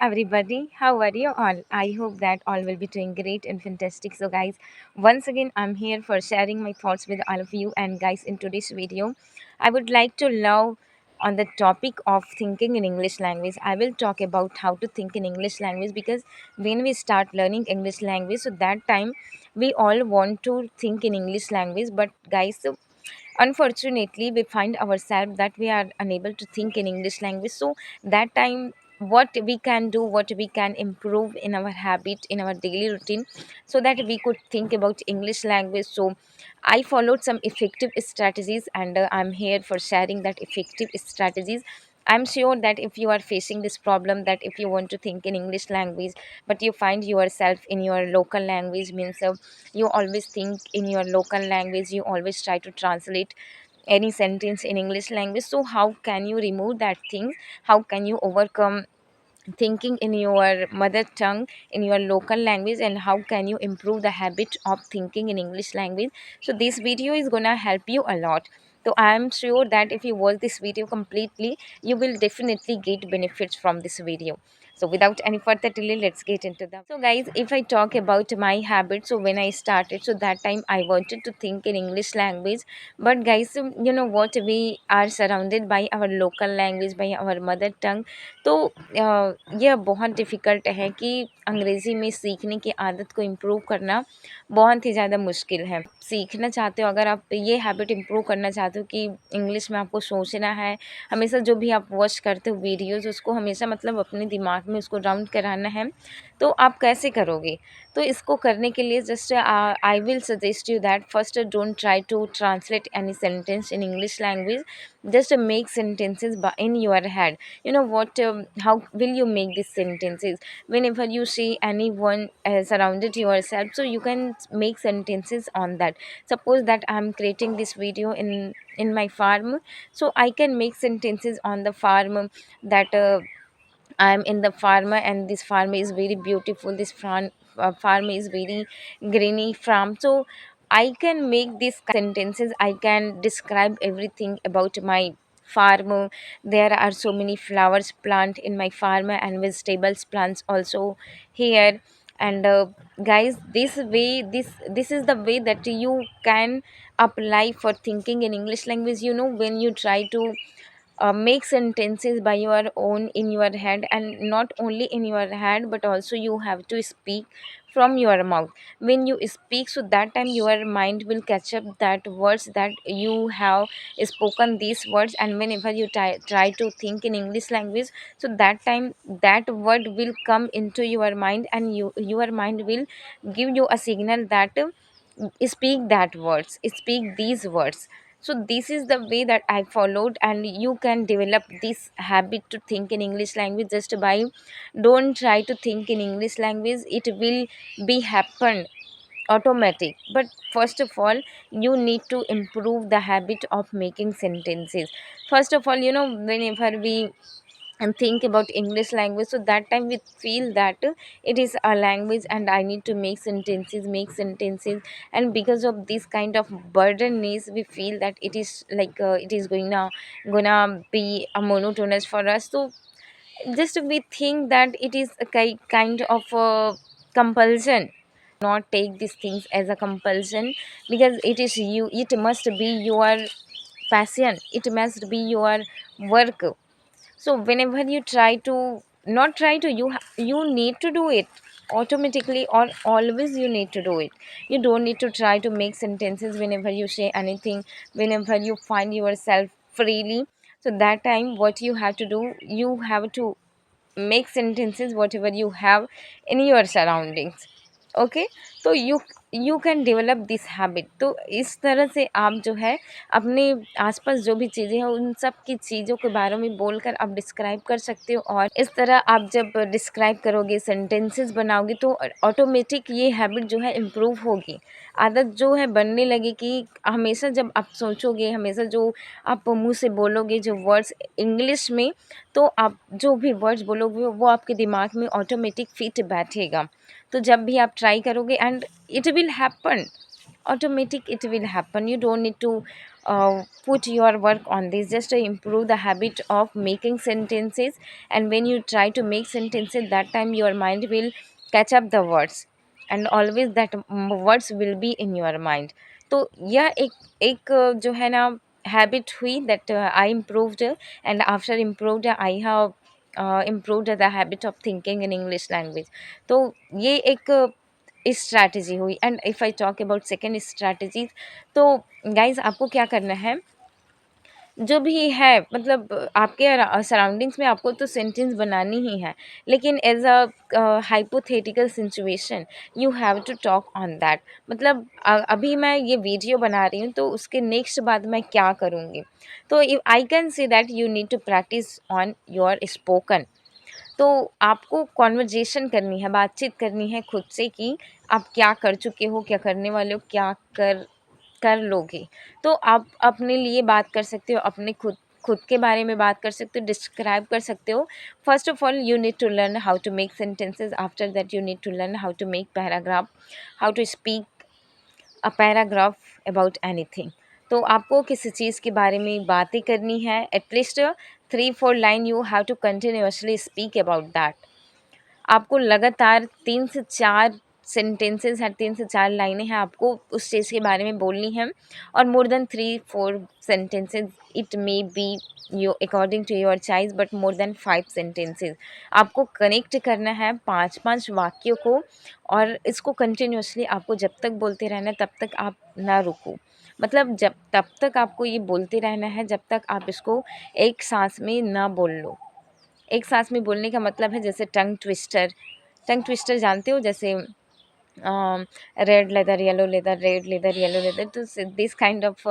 everybody, how are you all? I hope that all will be doing great and fantastic. So, guys, once again, I'm here for sharing my thoughts with all of you. And, guys, in today's video, I would like to love on the topic of thinking in English language. I will talk about how to think in English language because when we start learning English language, so that time we all want to think in English language, but, guys, unfortunately we find ourselves that we are unable to think in English language. So that time what we can do, what we can improve in our habit, in our daily routine, so that we could think about English language. So I followed some effective strategies, and I'm here for sharing that effective strategies. I'm sure that if you are facing this problem, that if you want to think in English language but you find yourself in your local language, means you always think in your local language, you always try to translate any sentence in English language. So how can you remove that thing? How can you overcome thinking in your mother tongue, in your local language, and how can you improve the habit of thinking in English language? So this video is gonna help you a lot. So I am sure that if you watch this video completely, you will definitely get benefits from this video. So without any further delay, let's get into the. So guys, if I talk about my habit, so when I started, so that time I wanted to think in English language, but guys, you know what, we are surrounded by our local language, by our mother tongue. तो यह बहुत difficult है कि अंग्रेज़ी में सीखने की आदत को इम्प्रूव करना बहुत ही ज़्यादा मुश्किल है। सीखना चाहते हो, अगर आप ये हैबिट इम्प्रूव करना चाहते हो कि इंग्लिश में आपको सोचना है, हमेशा जो भी आप वॉच करते हो वीडियोज़, उसको हमेशा मतलब अपने दिमाग में उसको राउंड कराना है, तो आप कैसे करोगे? तो इसको करने के लिए just I will suggest you that first don't try to translate any sentence in English language, just make sentences in your head. You know what, how will you make these sentences? Whenever you see anyone surrounded yourself, so you can make sentences on that. Suppose that I'm creating this video in my farm, so I can make sentences on the farm, that I'm in the farm and this farm is very beautiful, this farm is very greeny farm. So I can make these sentences, I can describe everything about my farm. There are so many flowers plant in my farm and vegetables plants also here. And guys, this is the way that you can apply for thinking in English language. You know, when you try to make sentences by your own in your head, and not only in your head but also you have to speak from your mouth. When you speak, so that time your mind will catch up that words that you have spoken these words, and whenever you try to think in English language, so that time that word will come into your mind, and your mind will give you a signal that speak that words, speak these words. So this is the way that I followed, and you can develop this habit to think in English language just by don't try to think in English language, it will be happen automatic. But first of all, you need to improve the habit of making sentences. First of all, you know, whenever we and think about English language, so that time we feel that it is a language and I need to make sentences, and because of this kind of burden is, we feel that it is like it is gonna be a monotonous for us. So just we think that it is a kind of a compulsion. Not take these things as a compulsion, because it is you, it must be your passion, it must be your work. So whenever you try to, not try to, you need to do it automatically, or always you need to do it. You don't need to try to make sentences whenever you say anything, whenever you find yourself freely. So that time what you have to do, you have to make sentences whatever you have in your surroundings. Okay, तो you can develop this habit. तो इस तरह से आप जो है अपने आसपास जो भी चीज़ें हैं उन सब की चीज़ों के बारे में बोलकर आप डिस्क्राइब कर सकते हो, और इस तरह आप जब डिस्क्राइब करोगे, सेंटेंसेस बनाओगे, तो ऑटोमेटिक ये हैबिट जो है इम्प्रूव होगी। आदत जो है बनने लगी कि हमेशा जब आप सोचोगे, हमेशा जो आप मुंह से बोलोगे जो वर्ड्स इंग्लिश में, तो आप जो भी वर्ड्स बोलोगे वो आपके दिमाग में ऑटोमेटिक फिट बैठेगा। तो जब भी आप ट्राई करोगे, and it will happen, automatic it will happen. You don't need to put your work on this, just to improve the habit of making sentences. And when you try to make sentences, that time your mind will catch up the words, and always that words will be in your mind. तो यह एक जो है ना habit हुई that I improved, and after improved I have improved the habit of thinking in English language. तो ये एक स्ट्रैटेजी हुई. And if I talk about second strategy, तो गाइज आपको क्या करना है, जो भी है मतलब आपके सराउंडिंग्स में आपको तो सेंटेंस बनानी ही है, लेकिन as a hypothetical situation you have to talk on that. मतलब अभी मैं ये वीडियो बना रही हूँ, तो उसके नेक्स्ट बाद मैं क्या करूँगी. तो I can say that you need to practise on your spoken. तो आपको कॉन्वर्जेशन करनी है, बातचीत करनी है खुद से कि आप क्या कर चुके हो, क्या करने वाले हो, क्या कर कर लोगे. तो आप अपने लिए बात कर सकते हो, अपने खुद खुद के बारे में बात कर सकते हो, डिस्क्राइब कर सकते हो. First of all you need to learn how to make sentences. After that you need to learn how to make paragraph, how to speak a paragraph about anything. तो आपको किसी चीज़ के बारे में बातें करनी है, at least 3-4 line you have to continuously speak about that. आपको लगातार 3 से 4 सेंटेंसेस हैं, 3 से 4 लाइनें हैं, आपको उस चीज़ के बारे में बोलनी है. और more than 3-4 sentences, it may be you according to your choice, but more than 5 sentences आपको कनेक्ट करना है 5-5 वाक्यों को. और इसको कंटिन्यूसली आपको जब तक बोलते रहना है, तब तक आप ना रुको. मतलब जब तब तक आपको ये बोलते रहना है जब तक आप इसको एक सांस में ना बोल लो. एक सांस में बोलने का मतलब है जैसे टंग ट्विस्टर. टंग ट्विस्टर जानते हो, जैसे red leather yellow leather, red leather yellow leather. तो this kind of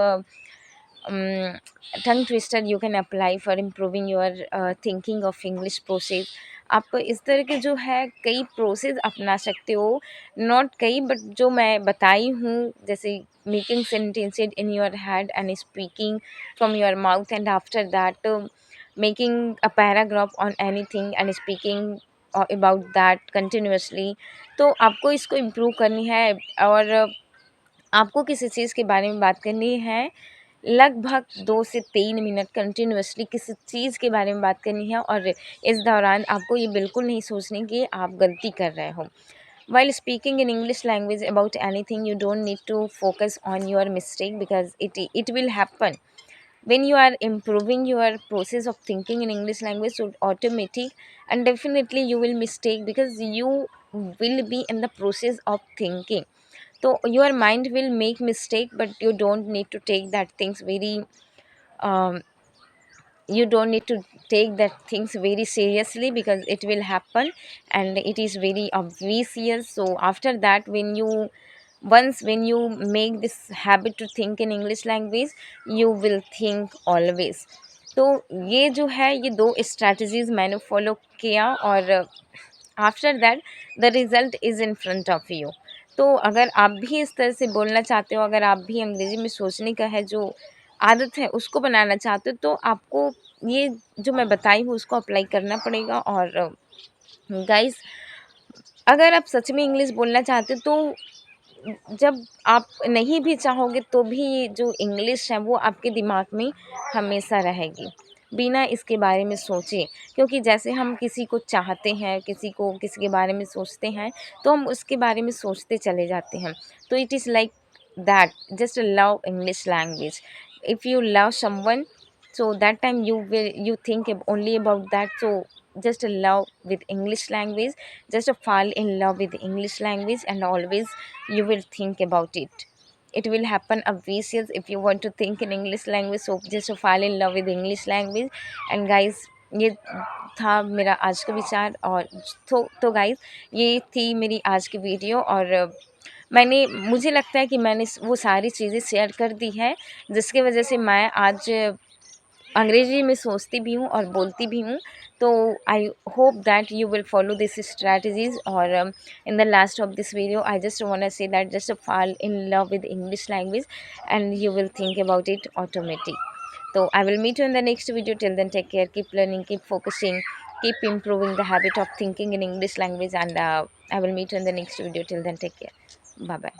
tongue twister you can apply for improving your thinking of English process. आप इस तरह के जो है कई प्रोसेस अपना सकते हो, नॉट कई बट जो मैं बताई हूँ, जैसे making sentences in your head and speaking from your mouth, and after that making a paragraph on anything and speaking about that continuously. तो आपको इसको इम्प्रूव करनी है. और आपको किसी चीज़ के बारे में बात करनी है, लगभग 2 से 3 मिनट कंटिन्यूसली किसी चीज़ के बारे में बात करनी है. और इस दौरान आपको ये बिल्कुल नहीं सोचनी कि आप गलती कर रहे हो. While speaking in English language about anything, you don't need to focus on your mistake because it will happen. When you are improving your process of thinking in English language, so automatic, and definitely you will mistake because you will be in the process of thinking. So your mind will make mistake, but you don't need to take that things very um, you don't need to take that things very seriously because it will happen, and it is very obvious. So after that, when you make this habit to think in English language, you will think always. तो ये जो है, ये 2 strategies मैंने follow किया, और after that the result is in front of you. तो अगर आप भी इस तरह से बोलना चाहते हो, अगर आप भी अंग्रेज़ी में सोचने का है जो आदत है उसको बनाना चाहते हो, तो आपको ये जो मैं बताई हूँ उसको अप्लाई करना पड़ेगा. और गाइस, अगर आप सच में इंग्लिश बोलना चाहते हो, तो जब आप नहीं भी चाहोगे तो भी जो इंग्लिश है वो आपके दिमाग में हमेशा रहेगी, बिना इसके बारे में सोचे. क्योंकि जैसे हम किसी को चाहते हैं, किसी के बारे में सोचते हैं, तो हम उसके बारे में सोचते चले जाते हैं. तो it is like that, just love English language. If you love someone, so that time you think only about that. So just love with English language, just fall in love with English language, and always you will think about it. It will happen obvious if you want to think in English language. So just fall in love with English language. And guys, ये था मेरा आज का विचार. और तो guys, ये थी मेरी आज की वीडियो. और मुझे लगता है कि मैंने वो सारी चीज़ें शेयर कर दी है जिसकी वजह से मैं आज अंग्रेजी में सोचती भी हूँ और बोलती भी हूँ. तो I hope that you will follow this strategies. और in the last of this video I just want say that just fall in love with English language, and you will think about it automatic. So I will meet you in the next video. Till then, take care, keep learning, keep focusing, keep improving the habit of thinking in English language, and I will meet you in the next video. Till then, take care. Bye bye.